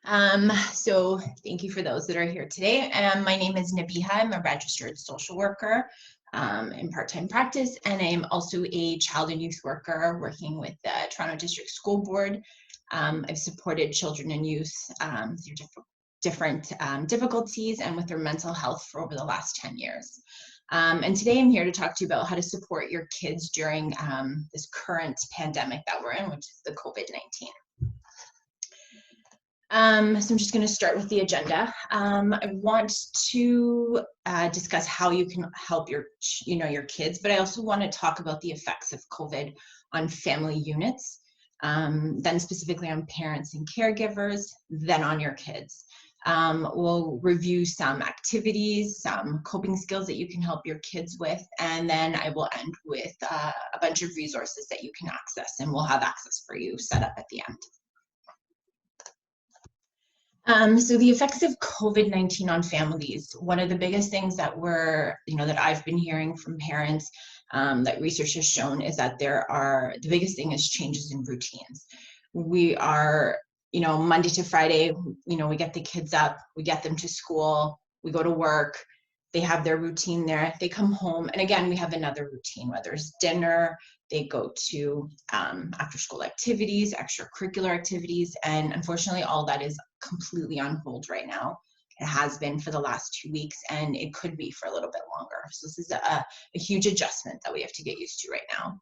So thank you for those that are here today. My name is Nabiha. I'm a registered social worker in part-time practice, and I'm also a child and youth worker working with the Toronto District School Board. I've supported children and youth through different difficulties and with their mental health for over the last 10 years. And today I'm here to talk to you about how to support your kids during this current pandemic that we're in, which is the COVID-19. So I'm just going to start with the agenda. I want to discuss how you can help your kids, but I also want to talk about the effects of COVID on family units, then specifically on parents and caregivers, then on your kids. We'll review some activities, some coping skills that you can help your kids with, and then I will end with a bunch of resources that you can access, and we'll have access for you set up at the end. So the effects of COVID-19 on families, one of the biggest things that that I've been hearing from parents, that research has shown, is that the biggest thing is changes in routines. We are, Monday to Friday, we get the kids up, we get them to school, we go to work, they have their routine there, they come home, and again, we have another routine, whether it's dinner, they go to after school activities, extracurricular activities, and unfortunately all that is completely on hold right now. It has been for the last 2 weeks, and it could be for a little bit longer. So this is a huge adjustment that we have to get used to right now.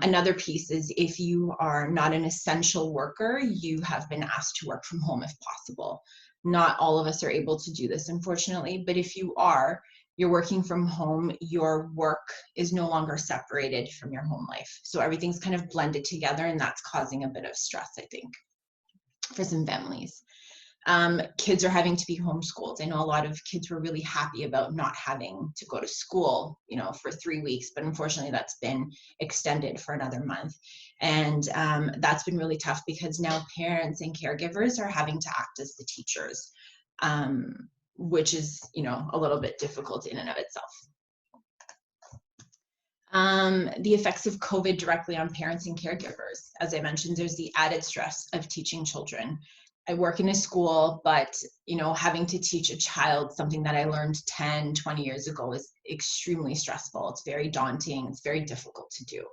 Another piece is, if you are not an essential worker, you have been asked to work from home if possible. Not all of us are able to do this, unfortunately, but if you're working from home, your work is no longer separated from your home life. So everything's kind of blended together, and that's causing a bit of stress, I think, for some families. Kids are having to be homeschooled. I know a lot of kids were really happy about not having to go to school, for 3 weeks, but unfortunately that's been extended for another month. And that's been really tough, because now parents and caregivers are having to act as the teachers, which is, a little bit difficult in and of itself. The effects of COVID directly on parents and caregivers. As I mentioned, there's the added stress of teaching children. I work in a school, but having to teach a child something that I learned 10, 20 years ago is extremely stressful. It's very daunting. It's very difficult to do.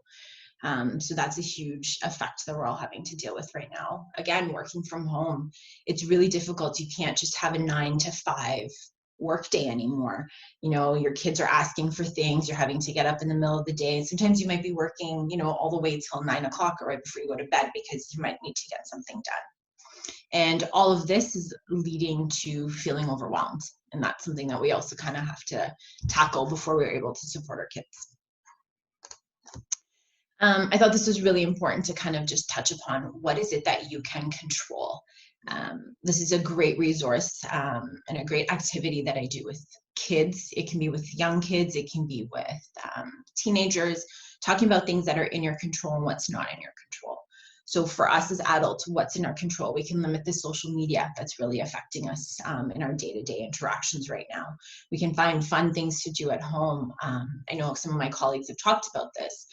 So that's a huge effect that we're all having to deal with right now. Again, working from home, it's really difficult. You can't just have a 9 to 5 work day anymore. Your kids are asking for things. You're having to get up in the middle of the day. Sometimes you might be working, all the way till 9 o'clock or right before you go to bed, because you might need to get something done. And all of this is leading to feeling overwhelmed. And that's something that we also kind of have to tackle before we're able to support our kids. I thought this was really important to kind of just touch upon, what is it that you can control? This is a great resource and a great activity that I do with kids. It can be with young kids, it can be with teenagers, talking about things that are in your control and what's not in your control. So for us as adults, what's in our control? We can limit the social media that's really affecting us in our day-to-day interactions right now. We can find fun things to do at home. I know some of my colleagues have talked about this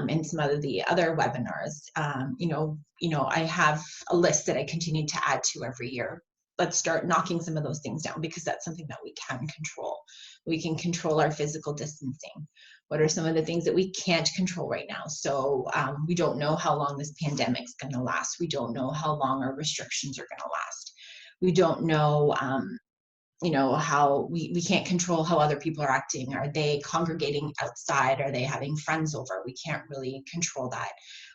in some of the other webinars. I have a list that I continue to add to every year. Let's start knocking some of those things down, because that's something that we can control. We can control our physical distancing. What are some of the things that we can't control right now? So we don't know how long this pandemic is going to last. We don't know how long our restrictions are going to last. We don't know, how we can't control how other people are acting. Are they congregating outside? Are they having friends over? We can't really control that.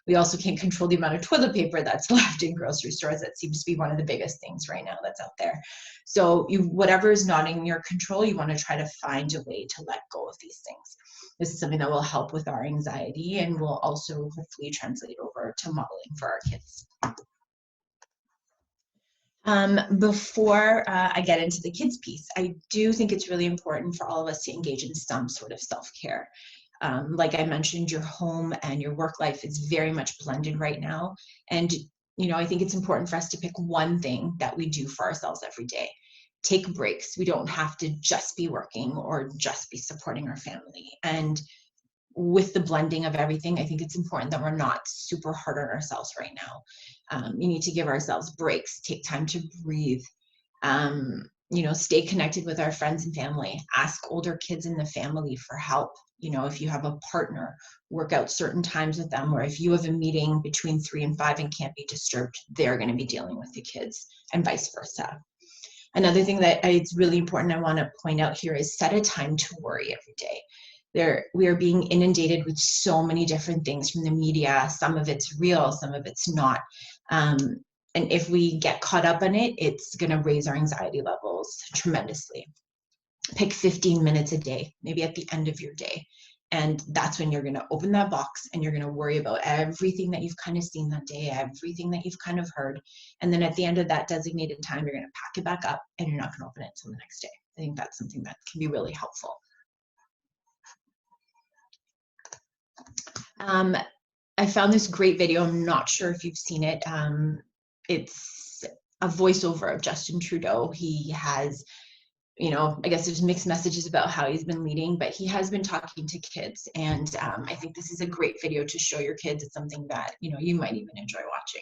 We also can't control the amount of toilet paper that's left in grocery stores. That seems to be one of the biggest things right now that's out there. So whatever is not in your control, you want to try to find a way to let go of these things. This is something that will help with our anxiety, and will also hopefully translate over to modeling for our kids. Before I get into the kids piece, I do think it's really important for all of us to engage in some sort of self-care. Like I mentioned, your home and your work life is very much blended right now. And, I think it's important for us to pick one thing that we do for ourselves every day. Take breaks. We don't have to just be working or just be supporting our family. And with the blending of everything, I think it's important that we're not super hard on ourselves right now. You need to give ourselves breaks, take time to breathe, stay connected with our friends and family, ask older kids in the family for help. If you have a partner, work out certain times with them, or if you have a meeting between 3 and 5 and can't be disturbed, they're going to be dealing with the kids, and vice versa. Another thing that it's really important I want to point out here is set a time to worry every day. We are being inundated with so many different things from the media. Some of it's real, some of it's not. And if we get caught up in it, it's going to raise our anxiety levels tremendously. Pick 15 minutes a day, maybe at the end of your day. And that's when you're going to open that box and you're going to worry about everything that you've kind of seen that day, everything that you've kind of heard. And then at the end of that designated time, you're going to pack it back up and you're not going to open it until the next day. I think that's something that can be really helpful. I found this great video. I'm not sure if you've seen it. It's a voiceover of Justin Trudeau. He has, I guess there's mixed messages about how he's been leading, but he has been talking to kids. And I think this is a great video to show your kids. It's something that, you might even enjoy watching.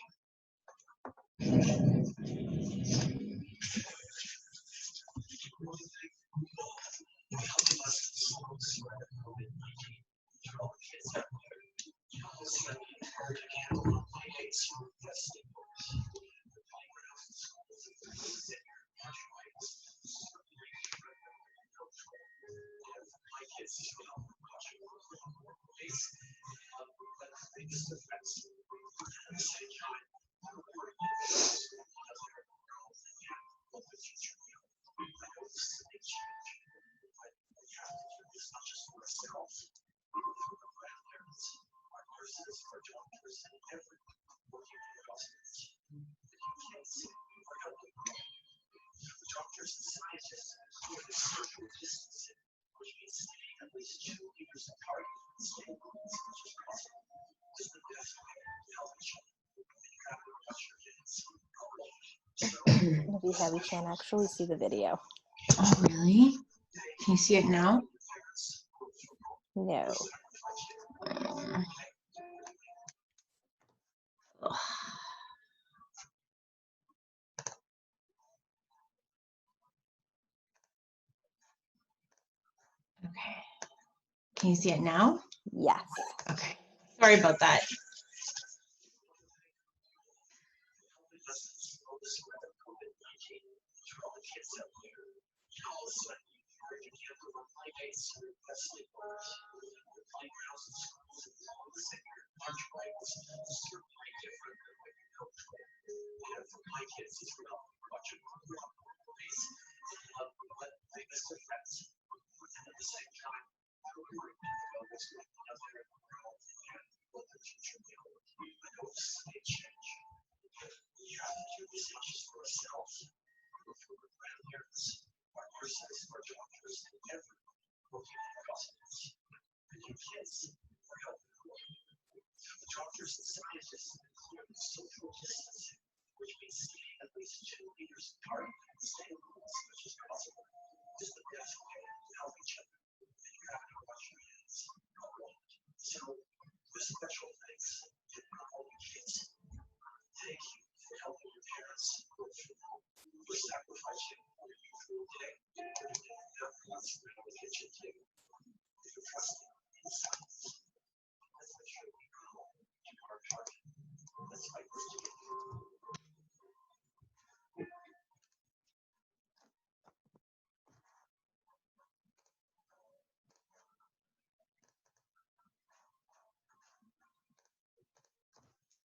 We can't actually see the video. Oh, really? Can you see it now? No. Okay. Can you see it now? Yes. Okay. Sorry about that.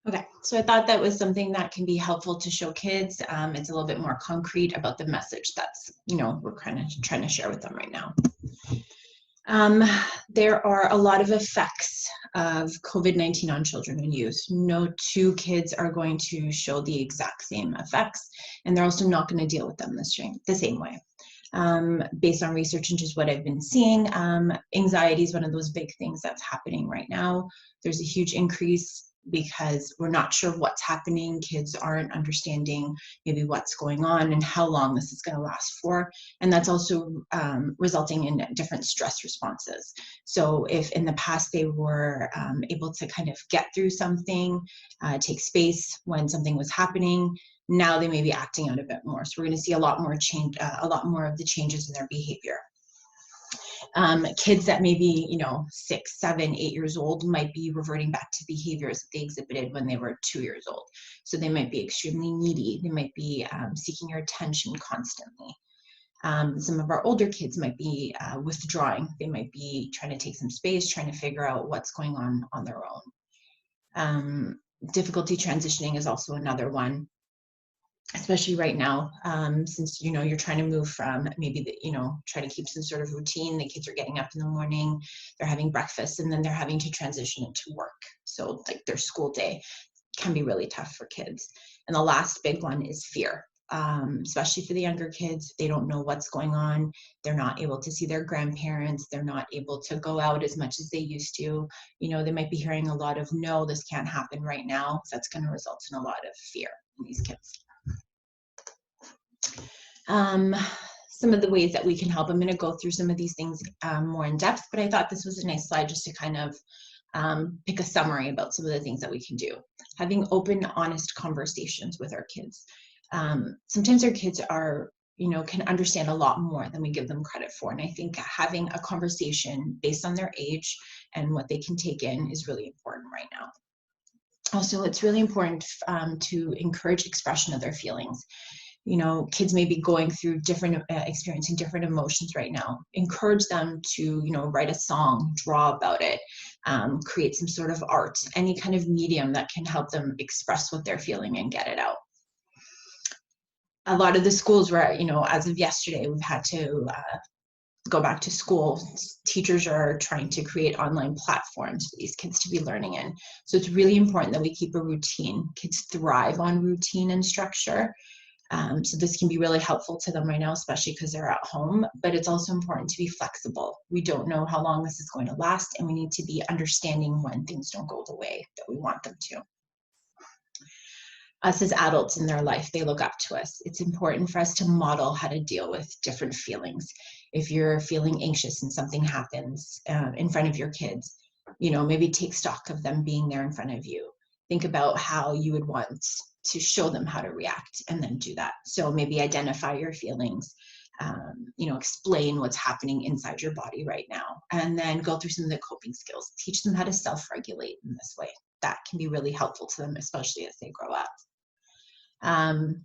Okay, so I thought that was something that can be helpful to show kids. It's a little bit more concrete about the message that's, we're kind of trying to share with them right now. There are a lot of effects of COVID-19 on children and youth. No two kids are going to show the exact same effects, and they're also not going to deal with them the same way. Based on research and just what I've been seeing, anxiety is one of those big things that's happening right now. There's a huge increase because we're not sure what's happening. Kids aren't understanding maybe what's going on and how long this is going to last for. And that's also resulting in different stress responses. So if in the past they were able to kind of get through something, take space when something was happening, now they may be acting out a bit more. So we're going to see a lot more change, a lot more of the changes in their behavior. Kids that may be, 6, 7, 8 years old might be reverting back to behaviors that they exhibited when they were 2 years old. So they might be extremely needy. They might be seeking your attention constantly. Some of our older kids might be withdrawing. They might be trying to take some space, trying to figure out what's going on their own. Difficulty transitioning is also another one, especially right now, since you're trying to move from maybe try to keep some sort of routine. The kids are getting up in the morning, they're having breakfast, and then they're having to transition into work. So like their school day can be really tough for kids. And the last big one is fear, especially for the younger kids. They don't know what's going on. They're not able to see their grandparents. They're not able to go out as much as they used to. They might be hearing a lot of, no, this can't happen right now. So that's going to result in a lot of fear in these kids. Some of the ways that we can help. I'm going to go through some of these things more in depth, but I thought this was a nice slide just to kind of pick a summary about some of the things that we can do. Having open, honest conversations with our kids. Sometimes our kids are, can understand a lot more than we give them credit for. And I think having a conversation based on their age and what they can take in is really important right now. Also, it's really important to encourage expression of their feelings. Kids may be going through different, experiencing different emotions right now. Encourage them to, write a song, draw about it, create some sort of art, any kind of medium that can help them express what they're feeling and get it out. A lot of the schools where, as of yesterday, we've had to go back to school. Teachers are trying to create online platforms for these kids to be learning in. So it's really important that we keep a routine. Kids thrive on routine and structure. So this can be really helpful to them right now, especially because they're at home, but it's also important to be flexible. We don't know how long this is going to last, and we need to be understanding when things don't go the way that we want them to. Us as adults in their life, they look up to us. It's important for us to model how to deal with different feelings. If you're feeling anxious and something happens in front of your kids, maybe take stock of them being there in front of you. Think about how you would want to show them how to react and then do that. So maybe identify your feelings, explain what's happening inside your body right now, and then go through some of the coping skills. Teach them how to self-regulate in this way. That can be really helpful to them, especially as they grow up.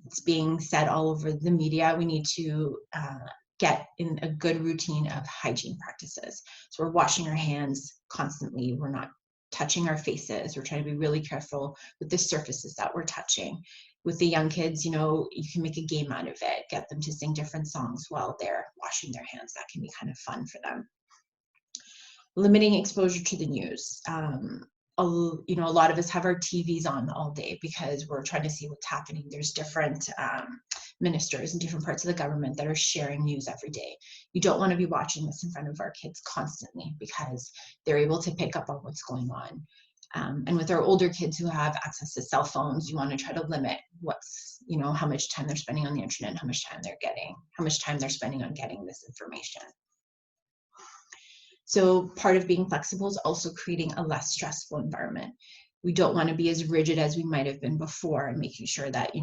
It's being said all over the media, we need to get in a good routine of hygiene practices. So we're washing our hands constantly. We're not touching our faces. We're trying to be really careful with the surfaces that we're touching. With the young kids, you can make a game out of it, get them to sing different songs while they're washing their hands. That can be kind of fun for them. Limiting exposure to the news. A lot of us have our TVs on all day because we're trying to see what's happening. There's different ministers in different parts of the government that are sharing news every day. You don't want to be watching this in front of our kids constantly because they're able to pick up on what's going on. And with our older kids who have access to cell phones, you want to try to limit how much time they're spending on the internet, how much time they're spending on getting this information. So part of being flexible is also creating a less stressful environment. We don't want to be as rigid as we might have been before, and making sure that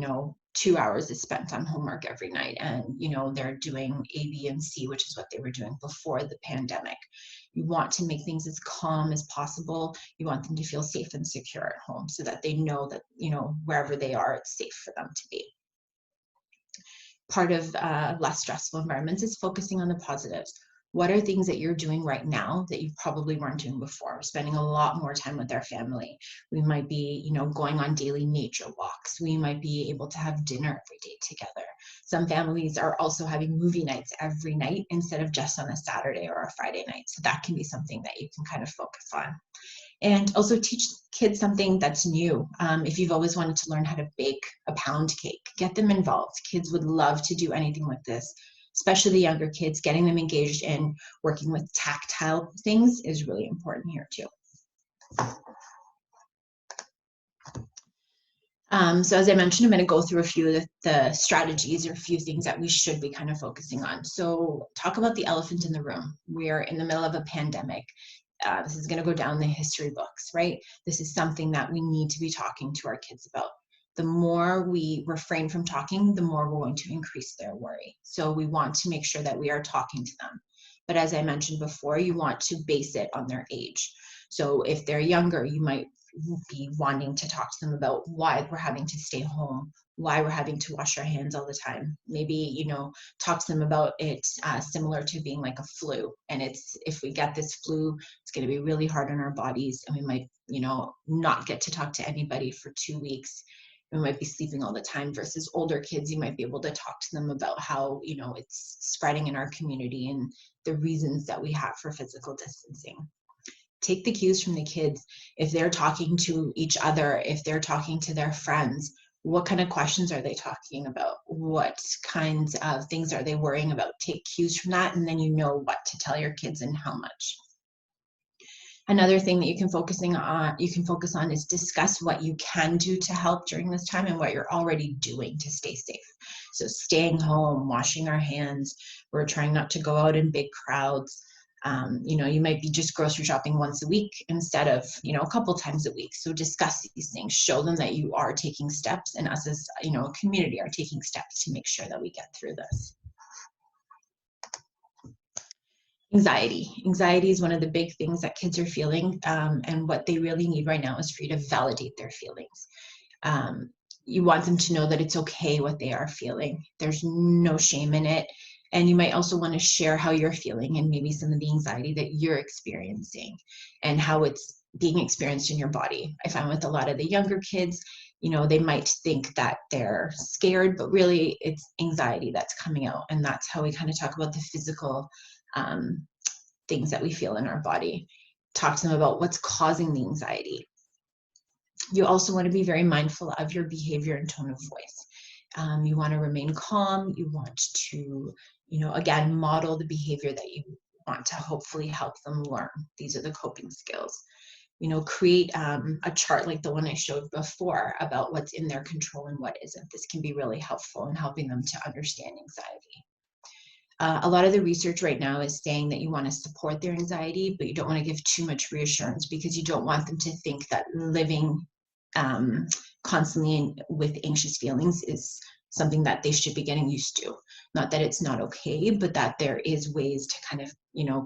2 hours is spent on homework every night, and they're doing A, B, and C, which is what they were doing before the pandemic. You want to make things as calm as possible. You want them to feel safe and secure at home, so that they know that wherever they are, it's safe for them to be. Part of less stressful environments is focusing on the positives. What are things that you're doing right now that you probably weren't doing before? We're spending a lot more time with our family. We might be, going on daily nature walks. We might be able to have dinner every day together. Some families are also having movie nights every night instead of just on a Saturday or a Friday night. So that can be something that you can kind of focus on. And also teach kids something that's new. If you've always wanted to learn how to bake a pound cake, get them involved. Kids would love to do anything like this, especially the younger kids. Getting them engaged in working with tactile things is really important here too. So as I mentioned, I'm going to go through a few of the strategies or a few things that we should be kind of focusing on. So talk about the elephant in the room. We're in the middle of a pandemic. This is going to go down the history books, right? This is something that we need to be talking to our kids about. The more we refrain from talking, the more we're going to increase their worry. So we want to make sure that we are talking to them. But as I mentioned before, you want to base it on their age. So if they're younger, you might be wanting to talk to them about why we're having to stay home, why we're having to wash our hands all the time. Maybe, talk to them about it similar to being like a flu. And it's, if we get this flu, it's going to be really hard on our bodies, and we might, not get to talk to anybody for 2 weeks. We might be sleeping all the time. Versus older kids, you might be able to talk to them about how, it's spreading in our community and the reasons that we have for physical distancing. Take the cues from the kids. If they're talking to each other, if they're talking to their friends, what kind of questions are they talking about? What kinds of things are they worrying about? Take cues from that, and then you know what to tell your kids and how much. Another thing that you can focus on is discuss what you can do to help during this time and what you're already doing to stay safe. So staying home, washing our hands, we're trying not to go out in big crowds. You might be just grocery shopping once a week instead of, a couple times a week. So discuss these things, show them that you are taking steps, and us as, a community are taking steps to make sure that we get through this. Anxiety is one of the big things that kids are feeling, and what they really need right now is for you to validate their feelings. You want them to know that it's okay what they are feeling. There's no shame in it. And you might also want to share how you're feeling and maybe some of the anxiety that you're experiencing and how it's being experienced in your body. I find with a lot of the younger kids, they might think that they're scared, but really it's anxiety that's coming out. And that's how we kind of talk about the physical things that we feel in our body. Talk to them about what's causing the anxiety. You also want to be very mindful of your behavior and tone of voice. You want to remain calm. You want to, again, model the behavior that you want to hopefully help them learn. These are the coping skills. Create a chart like the one I showed before about what's in their control and what isn't. This can be really helpful in helping them to understand anxiety. A lot of the research right now is saying that you want to support their anxiety, but you don't want to give too much reassurance, because you don't want them to think that living constantly with anxious feelings is something that they should be getting used to. Not that it's not okay, but that there is ways to kind of,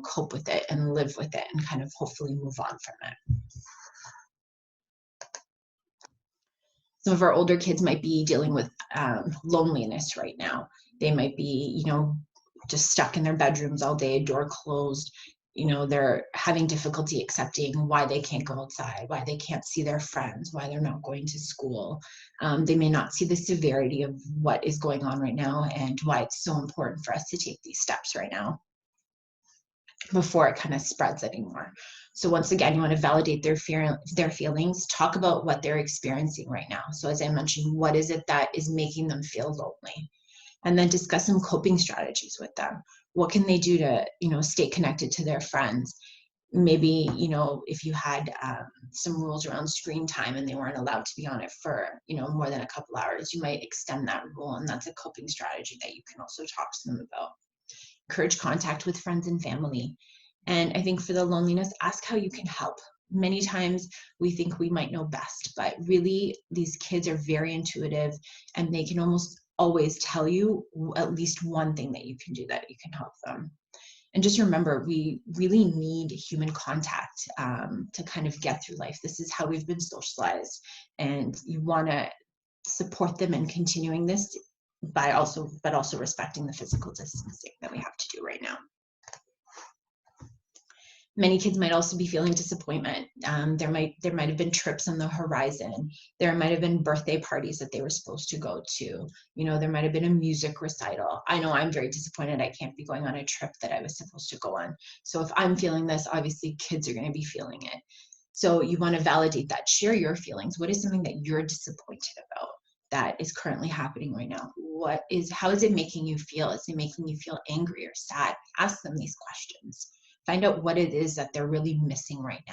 cope with it and live with it and kind of hopefully move on from it. Some of our older kids might be dealing with loneliness right now. They might be, just stuck in their bedrooms all day, door closed. They're having difficulty accepting why they can't go outside, why they can't see their friends, why they're not going to school. They may not see the severity of what is going on right now and why it's so important for us to take these steps right now before it kind of spreads anymore. So once again, you want to validate their feelings, talk about what they're experiencing right now. So as I mentioned, what is it that is making them feel lonely? And then discuss some coping strategies with them. What can they do to, stay connected to their friends? Maybe, if you had some rules around screen time and they weren't allowed to be on it for, more than a couple hours, you might extend that rule. And that's a coping strategy that you can also talk to them about. Encourage contact with friends and family. And I think for the loneliness, ask how you can help. Many times we think we might know best, but really these kids are very intuitive, and they can almost always tell you at least one thing that you can do that you can help them. And just remember, we really need human contact to kind of get through life. This is how we've been socialized, and you want to support them in continuing this but also respecting the physical distancing that we have to do right now. Many kids might also be feeling disappointment. There might have been trips on the horizon. There might have been birthday parties that they were supposed to go to. There might have been a music recital. I know I'm very disappointed I can't be going on a trip that I was supposed to go on. So if I'm feeling this, obviously kids are going to be feeling it. So you want to validate that. Share your feelings. What is something that you're disappointed about that is currently happening right now? How is it making you feel? Is it making you feel angry or sad? Ask them these questions. Find out what it is that they're really missing right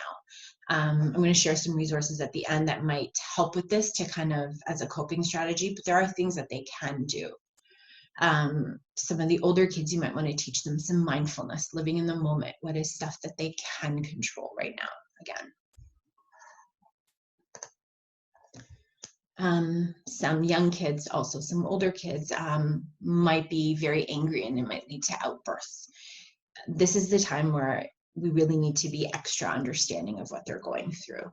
I'm going to share some resources at the end that might help with this to kind of as a coping strategy, but there are things that they can do. Some of the older kids, you might want to teach them some mindfulness, living in the moment. What is stuff that they can control right now? Again, some young kids, also some older kids, might be very angry and it might lead to outbursts. This is the time where we really need to be extra understanding of what they're going through.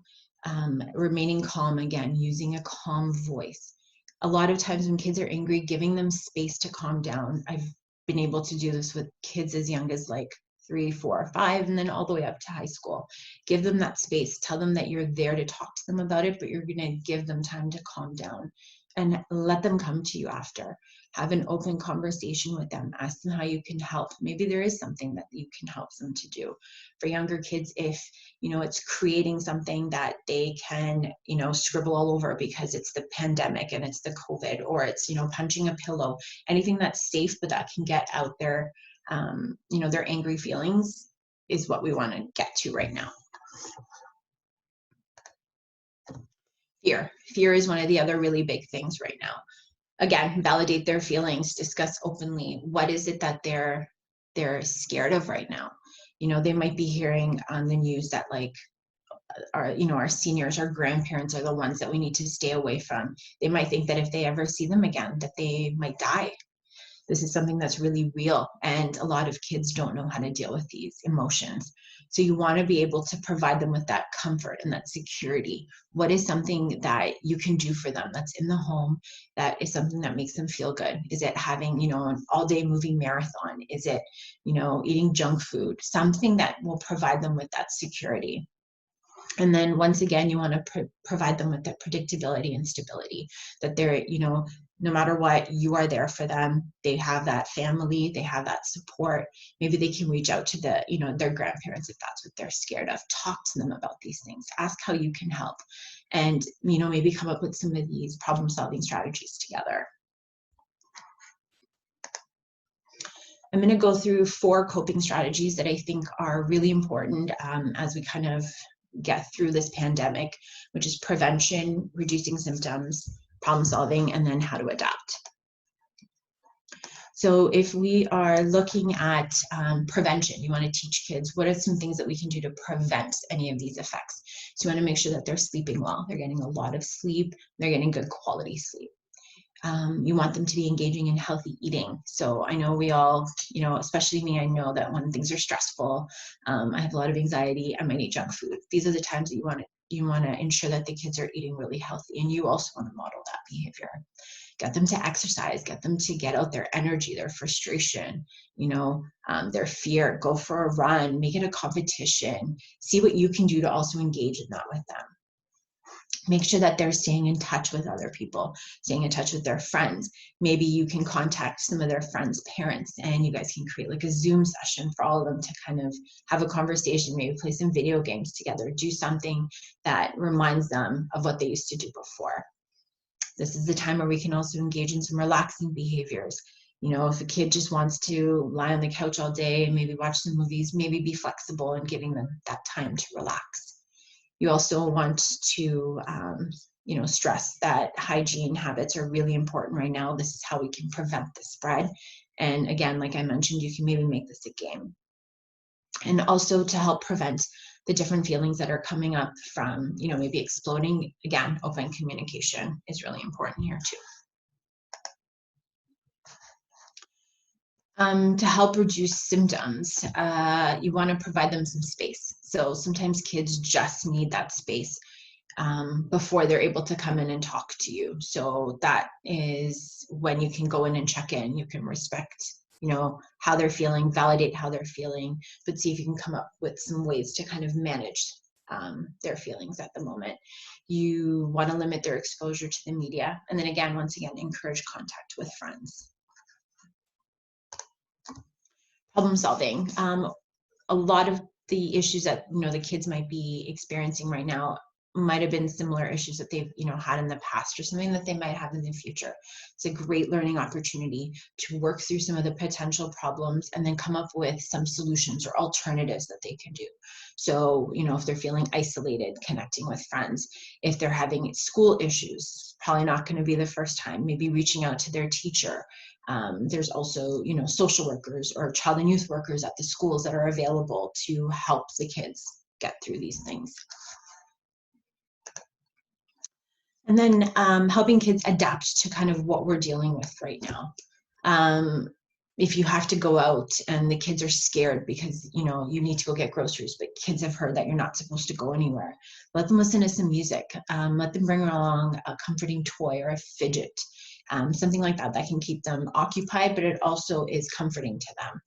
Remaining calm, again, using a calm voice. A lot of times when kids are angry, giving them space to calm down. I've been able to do this with kids as young as like 3, 4, 5, and then all the way up to high school. Give them that space. Tell them that you're there to talk to them about it, but you're going to give them time to calm down and let them come to you after. Have an open conversation with them. Ask them how you can help. Maybe there is something that you can help them to do. For younger kids, if it's creating something that they can scribble all over because it's the pandemic and it's the COVID, or it's punching a pillow, anything that's safe but that can get out their their angry feelings is what we want to get to right now. Fear is one of the other really big things right now. Again, validate their feelings, discuss openly. What is it that they're scared of right now? They might be hearing on the news that like our seniors, our grandparents are the ones that we need to stay away from. They might think that if they ever see them again, that they might die. This is something that's really real, and a lot of kids don't know how to deal with these emotions. So you want to be able to provide them with that comfort and that security. What is something that you can do for them that's in the home, that is something that makes them feel good? Is it having, an all-day movie marathon? Is it, eating junk food? Something that will provide them with that security. And then once again, you want to provide them with that predictability and stability, that they're, no matter what, you are there for them. They have that family, they have that support. Maybe they can reach out to their grandparents if that's what they're scared of. Talk to them about these things. Ask how you can help. And, maybe come up with some of these problem-solving strategies together. I'm going to go through 4 coping strategies that I think are really important as we kind of get through this pandemic, which is prevention, reducing symptoms, problem solving, and then how to adapt. So if we are looking at prevention, you want to teach kids what are some things that we can do to prevent any of these effects. So you want to make sure that they're sleeping well, they're getting a lot of sleep, they're getting good quality sleep. You want them to be engaging in healthy eating. So I know we all, especially me, I know that when things are stressful, I have a lot of anxiety, I might eat junk food. These are the times that you want to ensure that the kids are eating really healthy, and you also want to model that behavior. Get them to exercise, get them to get out their energy, their frustration, their fear. Go for a run, make it a competition. See what you can do to also engage in that with them. Make sure that they're staying in touch with other people, staying in touch with their friends. Maybe you can contact some of their friends' parents and you guys can create like a Zoom session for all of them to kind of have a conversation, maybe play some video games together, do something that reminds them of what they used to do before. This is the time where we can also engage in some relaxing behaviors. If a kid just wants to lie on the couch all day and maybe watch some movies, maybe be flexible in giving them that time to relax. You also want to, stress that hygiene habits are really important right now. This is how we can prevent the spread. And again, like I mentioned, you can maybe make this a game. And also to help prevent the different feelings that are coming up from, maybe exploding. Again, open communication is really important here too. To help reduce symptoms, you want to provide them some space. So sometimes kids just need that space before they're able to come in and talk to you. So that is when you can go in and check in. You can respect, how they're feeling, validate how they're feeling, but see if you can come up with some ways to kind of manage their feelings at the moment. You want to limit their exposure to the media. And then again, once again, encourage contact with friends. Problem solving. A lot of the issues that the kids might be experiencing right now might have been similar issues that they've, had in the past, or something that they might have in the future. It's a great learning opportunity to work through some of the potential problems and then come up with some solutions or alternatives that they can do. So, if they're feeling isolated, connecting with friends, if they're having school issues, probably not going to be the first time, maybe reaching out to their teacher. There's also, social workers or child and youth workers at the schools that are available to help the kids get through these things. And then helping kids adapt to kind of what we're dealing with right now. If you have to go out and the kids are scared because, you need to go get groceries, but kids have heard that you're not supposed to go anywhere, let them listen to some music. Let them bring along a comforting toy or a fidget, something like that can keep them occupied, but it also is comforting to them.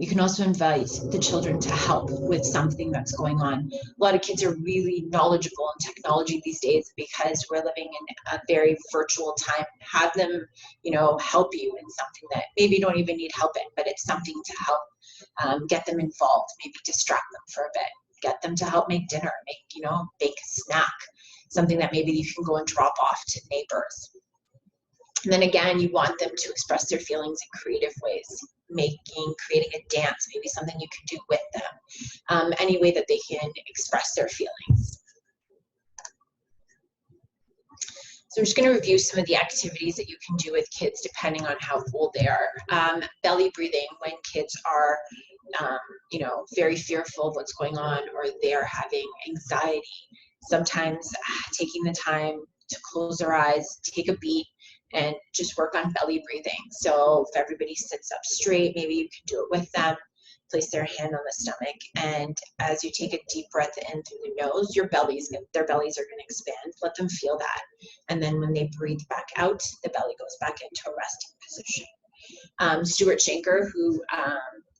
You can also invite the children to help with something that's going on. A lot of kids are really knowledgeable in technology these days because we're living in a very virtual time. Have them, help you in something that maybe you don't even need help in, but it's something to help get them involved, maybe distract them for a bit, get them to help make dinner, bake a snack, something that maybe you can go and drop off to neighbors. And then again, you want them to express their feelings in creative ways, creating a dance, maybe something you can do with them, any way that they can express their feelings. So I'm just going to review some of the activities that you can do with kids depending on how old they are. Belly breathing, when kids are, very fearful of what's going on, or they are having anxiety. Sometimes taking the time to close their eyes, take a beat, and just work on belly breathing. So if everybody sits up straight, maybe you can do it with them. Place their hand on the stomach, and as you take a deep breath in through the nose, their bellies are going to expand. Let them feel that. And then when they breathe back out, the belly goes back into a resting position. Stuart Shanker, who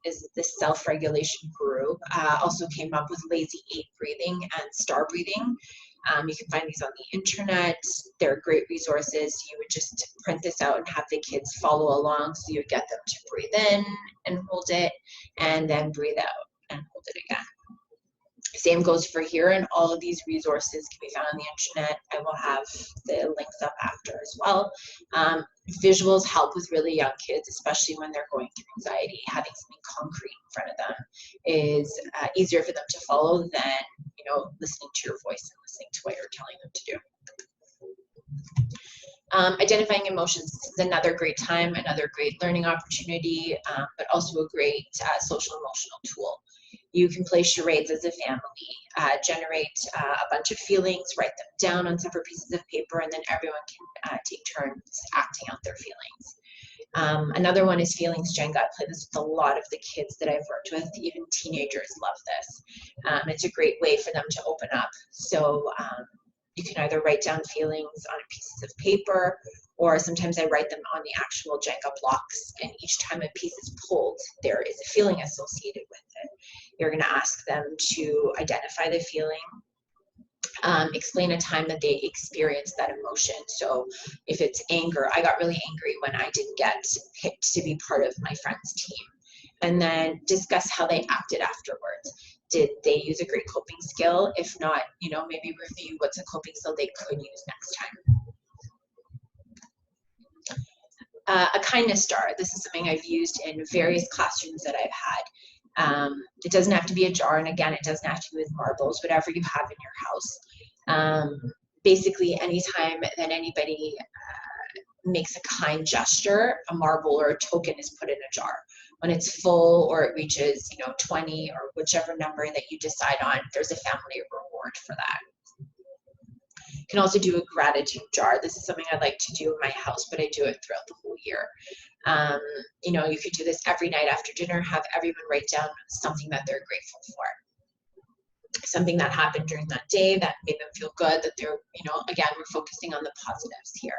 is the self-regulation guru, also came up with lazy 8 breathing and star breathing. You can find these on the internet. They're great resources. You would just print this out and have the kids follow along. So you would get them to breathe in and hold it, and then breathe out and hold it again. Same goes for here, and all of these resources can be found on the internet. I will have the links up after as well. Visuals help with really young kids, especially when they're going through anxiety. Having something concrete in front of them is easier for them to follow than, listening to your voice and listening to what you're telling them to do. Identifying emotions is another great time, another great learning opportunity, but also a great social emotional tool. You can play charades as a family, generate a bunch of feelings, write them down on separate pieces of paper, and then everyone can take turns acting out their feelings. Another one is feelings Jenga. I play this with a lot of the kids that I've worked with. Even teenagers love this. It's a great way for them to open up. So you can either write down feelings on pieces of paper, or sometimes I write them on the actual Jenga blocks, and each time a piece is pulled, there is a feeling associated with it. You're going to ask them to identify the feeling, explain a time that they experienced that emotion. So if it's anger, I got really angry when I didn't get picked to be part of my friend's team. And then discuss how they acted afterwards. Did they use a great coping skill? If not, maybe review what's a coping skill they could use next time. A kindness star. This is something I've used in various classrooms that I've had. It doesn't have to be a jar, and again, it doesn't have to be with marbles, whatever you have in your house. Basically, anytime that anybody makes a kind gesture, a marble or a token is put in a jar. When it's full, or it reaches 20 or whichever number that you decide on, there's a family reward for that. You can also do a gratitude jar. This is something I like to do in my house, but I do it throughout the whole year. You could do this every night after dinner, have everyone write down something that they're grateful for. Something that happened during that day that made them feel good, that they're, again, we're focusing on the positives here.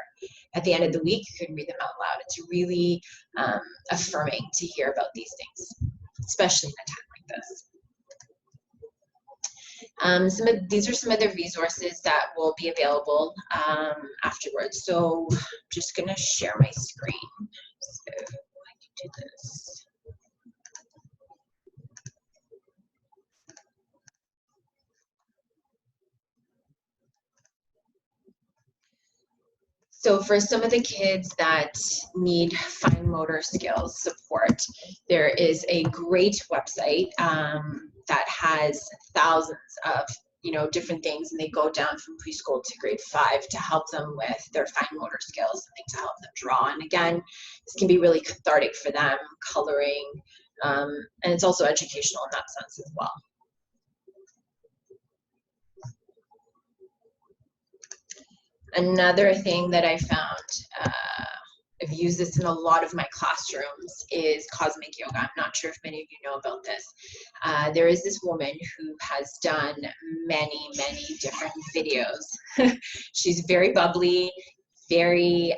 At the end of the week, you can read them out loud. It's really affirming to hear about these things, especially in a time like this. These are some of the resources that will be available afterwards. So I'm just going to share my screen. So I can do this. So for some of the kids that need fine motor skills support, there is a great website that has thousands of different things, and they go down from preschool to grade 5 to help them with their fine motor skills, something to help them draw. And again, this can be really cathartic for them, coloring, and it's also educational in that sense as well. Another thing that I found, I've used this in a lot of my classrooms, is cosmic yoga. I'm not sure if many of you know about this. There is this woman who has done many, many different videos. She's very bubbly, very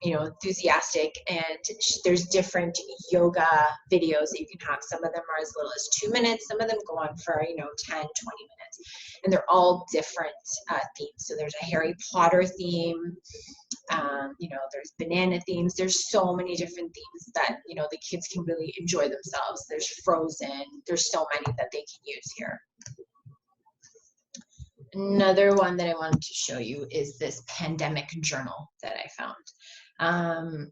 enthusiastic, and there's different yoga videos that you can have. Some of them are as little as 2 minutes, some of them go on for 10, 20 minutes, and they're all different themes. So there's a Harry Potter theme, there's banana themes. There's so many different themes that the kids can really enjoy themselves. There's Frozen. There's so many that they can use here. Another one that I wanted to show you is this pandemic journal that I found.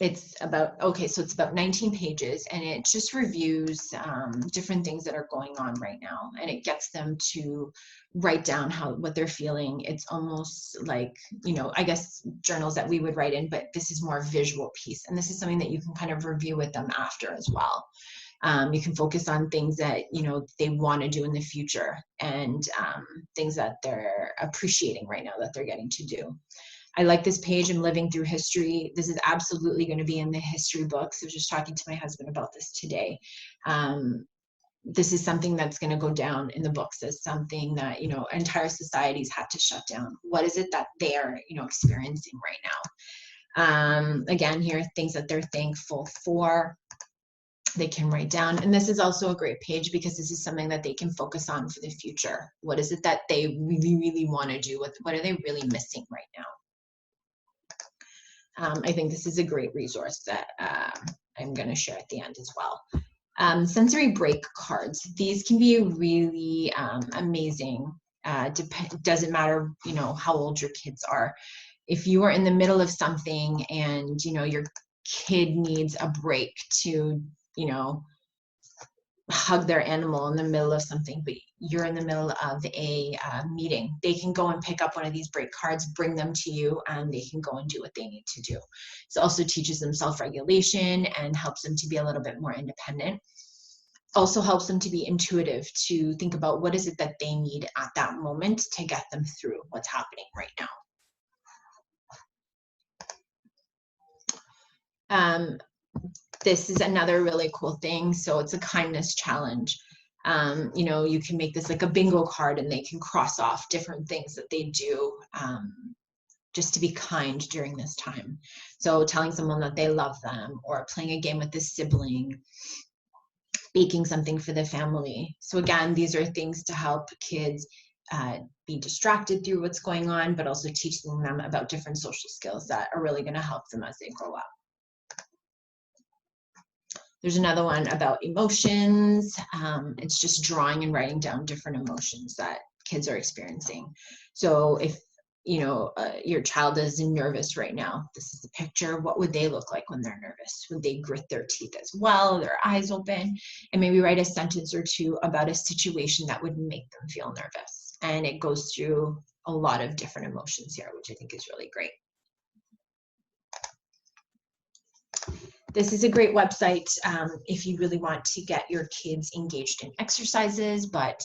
It's about 19 pages, and it just reviews different things that are going on right now, and it gets them to write down what they're feeling. It's almost like, I guess journals that we would write in, but this is more visual piece, and this is something that you can kind of review with them after as well. You can focus on things that they want to do in the future, and things that they're appreciating right now that they're getting to do. I like this page. I'm living through history. This is absolutely going to be in the history books. I was just talking to my husband about this today. This is something that's going to go down in the books as something that entire societies had to shut down. What is it that they're experiencing right now? Again, here are things that they're thankful for. They can write down, and this is also a great page because this is something that they can focus on for the future. What is it that they really, really want to do? What are they really missing right now? I think this is a great resource that I'm going to share at the end as well. Sensory break cards. These can be really amazing. Doesn't matter, how old your kids are. If you are in the middle of something and, your kid needs a break to, hug their animal in the middle of something, but you're in the middle of a meeting, they can go and pick up one of these break cards, bring them to you, and they can go and do what they need to do. It also teaches them self-regulation and helps them to be a little bit more independent. Also helps them to be intuitive, to think about what is it that they need at that moment to get them through what's happening right now. This is another really cool thing. So it's a kindness challenge. You can make this like a bingo card, and they can cross off different things that they do just to be kind during this time. So telling someone that they love them, or playing a game with a sibling, baking something for the family. So again, these are things to help kids be distracted through what's going on, but also teaching them about different social skills that are really going to help them as they grow up. There's another one about emotions. It's just drawing and writing down different emotions that kids are experiencing. So if your child is nervous right now, this is the picture. What would they look like when they're nervous? Would they grit their teeth as well, their eyes open? And maybe write a sentence or two about a situation that would make them feel nervous. And it goes through a lot of different emotions here, which I think is really great. This is a great website if you really want to get your kids engaged in exercises, but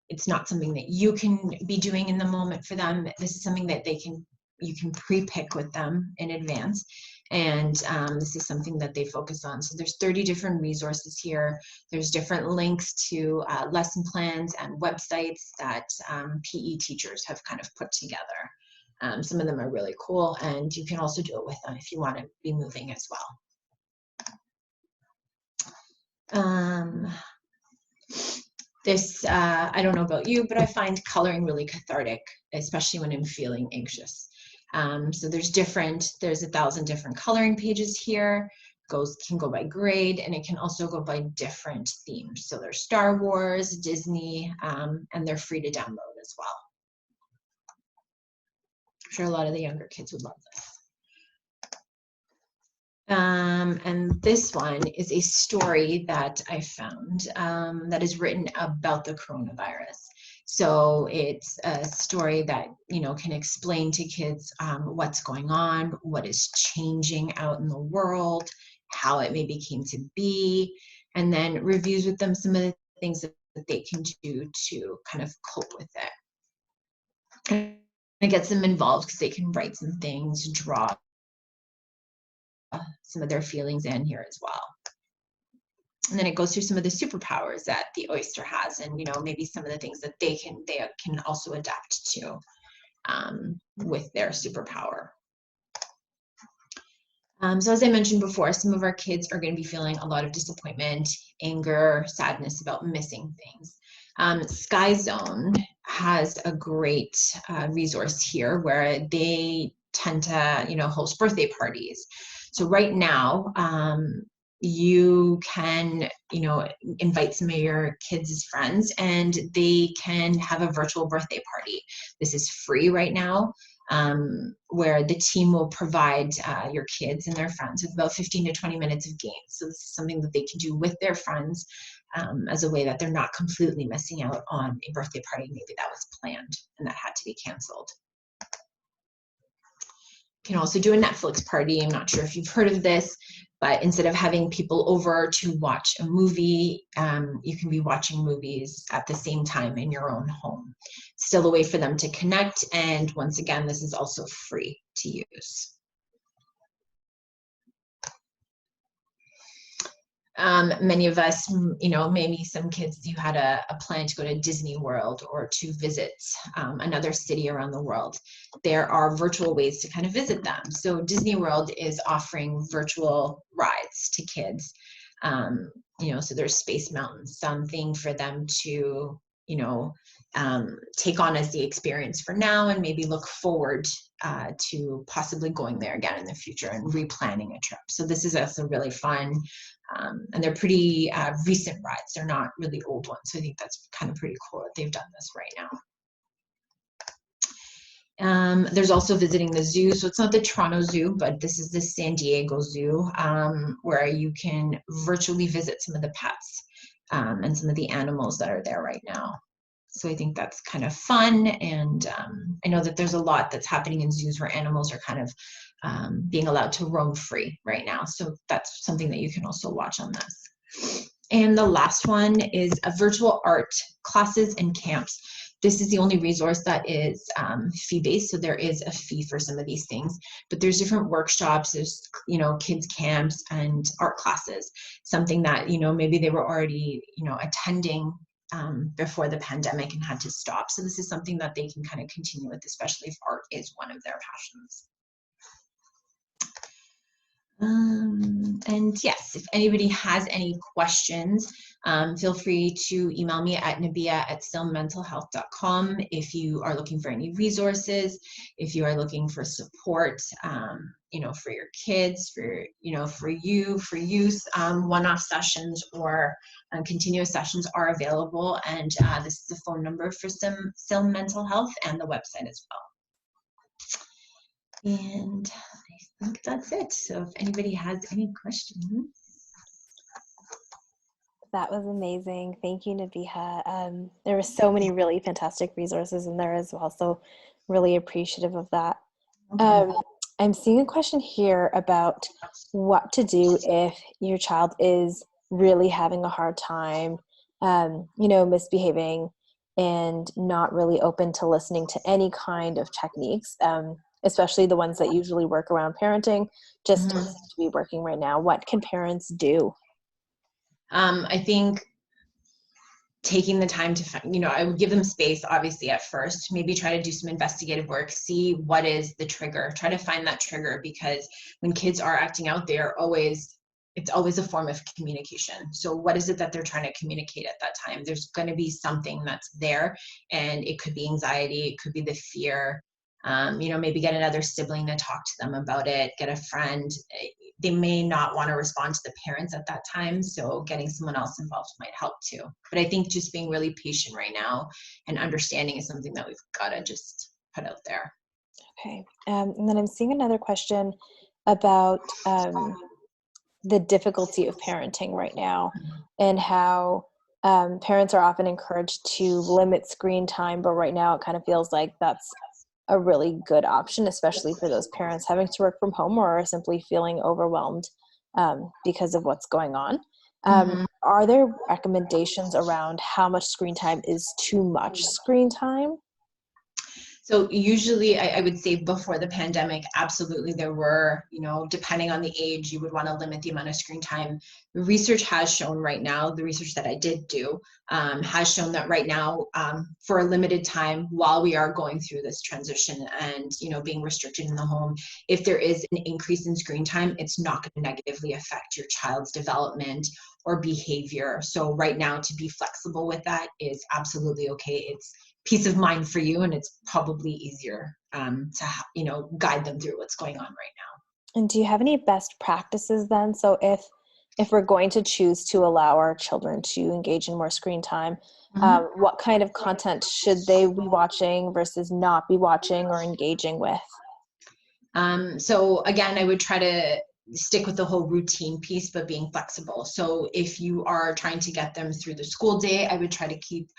it's not something that you can be doing in the moment for them. This is something that you can pre-pick with them in advance, and this is something that they focus on. So there's 30 different resources here. There's different links to lesson plans and websites that PE teachers have kind of put together. Some of them are really cool, and you can also do it with them if you want to be moving as well. This, I don't know about you, but I find coloring really cathartic, especially when I'm feeling anxious. So there's 1,000 different coloring pages here. Can go by grade, and it can also go by different themes. So there's Star Wars, Disney, and they're free to download as well. sure a lot of the younger kids would love this. And this one is a story that I found that is written about the coronavirus. So it's a story that, you know, can explain to kids what's going on, what is changing out in the world, how it maybe came to be, and then reviews with them some of the things that they can do to kind of cope with it. And it gets them involved because they can write some things, draw some of their feelings in here as well. And then it goes through some of the superpowers that the oyster has, and, you know, maybe some of the things that they can also adapt to with their superpower. So as I mentioned before, some of our kids are going to be feeling a lot of disappointment, anger, sadness about missing things. Skyzone has a great resource here where they tend to, you know, host birthday parties. So right now, you can, you know, invite some of your kids' friends and they can have a virtual birthday party. This is free right now, where the team will provide your kids and their friends with about 15 to 20 minutes of games. So this is something that they can do with their friends as a way that they're not completely missing out on a birthday party maybe that was planned and that had to be canceled. You can also do a Netflix party. I'm not sure if you've heard of this, but instead of having people over to watch a movie, you can be watching movies at the same time in your own home. Still a way for them to connect, and once again, this is also free to use. Many of us, you know, maybe some kids, you had a plan to go to Disney World or to visit another city around the world. There are virtual ways to kind of visit them. So Disney World is offering virtual rides to kids. You know, so there's Space Mountain, something for them to, you know, take on as the experience for now, and maybe look forward to possibly going there again in the future and replanning a trip. So this is also really fun. And they're pretty recent rides. They're not really old ones. So I think that's kind of pretty cool that they've done this right now. There's also visiting the zoo. So it's not the Toronto Zoo, but this is the San Diego Zoo, where you can virtually visit some of the pets and some of the animals that are there right now. So I think that's kind of fun. And I know that there's a lot that's happening in zoos where animals are kind of being allowed to roam free right now. So that's something that you can also watch on this. And the last one is a virtual art classes and camps. This is the only resource that is fee-based, so there is a fee for some of these things, but there's different workshops, there's, you know, kids camps and art classes, something that, you know, maybe they were already, you know, attending before the pandemic and had to stop. So this is something that they can kind of continue with, especially if art is one of their passions. And yes, if anybody has any questions, feel free to email me at nabiha@stillmentalhealth.com if you are looking for any resources, if you are looking for support, you know, for your kids, for, you know, for use, one-off sessions or continuous sessions are available. And this is the phone number for Still Mental Health and the website as well. And I think that's it. So if anybody has any questions. That was amazing. Thank you, Nabiha. There were so many really fantastic resources in there as well. So really appreciative of that. I'm seeing a question here about what to do if your child is really having a hard time, you know, misbehaving and not really open to listening to any kind of techniques, especially the ones that usually work around parenting, just don't seem to be working right now. What can parents do? I think taking the time to, you know, I would give them space, obviously, at first, maybe try to do some investigative work, see what is the trigger, try to find that trigger, because when kids are acting out, it's always a form of communication. So what is it that they're trying to communicate at that time? There's going to be something that's there, and it could be anxiety, it could be the fear. You know, maybe get another sibling to talk to them about it, get a friend. They may not want to respond to the parents at that time, so getting someone else involved might help too. But I think just being really patient right now and understanding is something that we've got to just put out there. Okay. And then I'm seeing another question about the difficulty of parenting right now, and how parents are often encouraged to limit screen time, but right now it kind of feels like that's a really good option, especially for those parents having to work from home or are simply feeling overwhelmed because of what's going on. Mhm. Are there recommendations around how much screen time is too much screen time? So usually I would say before the pandemic, absolutely there were, depending on the age, you would want to limit the amount of screen time. The research has shown right now, the research that I did do, has shown that right now, for a limited time while we are going through this transition and, being restricted in the home, if there is an increase in screen time, it's not going to negatively affect your child's development or behavior. So right now, to be flexible with that is absolutely okay. It's peace of mind for you, and it's probably easier to guide them through what's going on right And do you have any best practices then? So if we're going to choose to allow our children to engage in more screen time, now. what kind of content should they be watching versus not be watching or engaging with? So again, I would try to stick with the whole routine piece, but being flexible. So if you are trying to get them through the school day, I would try to keep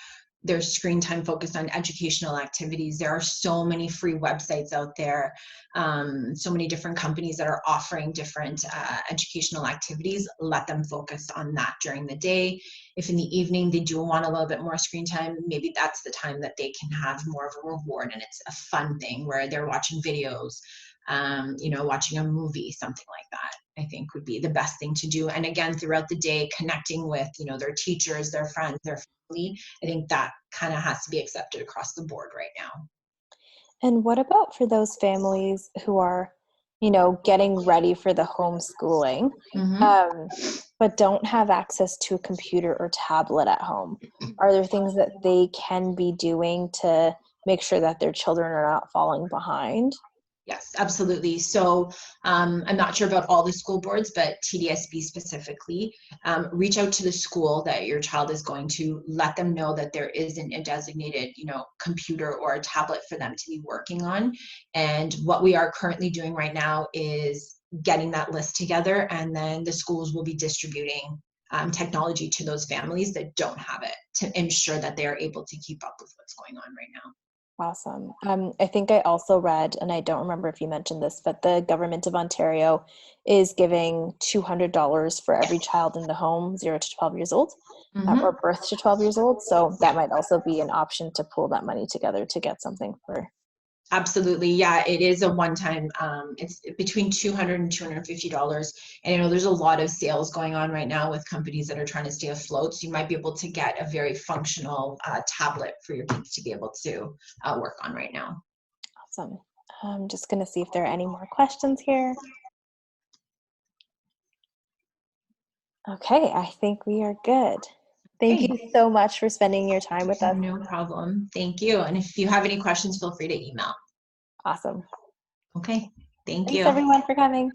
their screen time focused on educational activities. There are so many free websites out there, so many different companies that are offering different educational activities. Let them focus on that during the day. If in the evening they do want a little bit more screen time, maybe that's the time that they can have more of a reward, and it's a fun thing where they're watching videos, watching a movie, something like that, I think would be the best thing to do. And again, throughout the day, connecting with, their teachers, their friends, their family, I think that kind of has to be accepted across the board right now. And what about for those families who are, getting ready for the homeschooling, Hmm. um, but don't have access to a computer or tablet at home? Are there things that they can be doing to make sure that their children are not falling behind? Yes, absolutely. So I'm not sure about all the school boards, but TDSB specifically, reach out to the school that your child is going to, let them know that there isn't a designated, computer or a tablet for them to be working on. And what we are currently doing right now is getting that list together, and then the schools will be distributing technology to those families that don't have it to ensure that they are able to keep up with what's going on right now. Awesome. I think I also read, and I don't remember if you mentioned this, but the government of Ontario is giving $200 for every child in the home, 0 to 12 years old, or Hmm. birth to 12 years old. So Yeah. that might also be an option to pool that money together to get something for. Absolutely. Yeah, it is a one-time, it's between $200 and $250. And there's a lot of sales going on right now with companies that are trying to stay afloat. So you might be able to get a very functional tablet for your kids to be able to work on right now. Awesome. I'm just going to see if there are any more questions here. Okay, I think we are good. Thank Okay, you so much for spending your time with us. no problem. Thank you. And if you have any questions, feel free to email. Awesome. Okay, thank Thanks you. everyone for coming.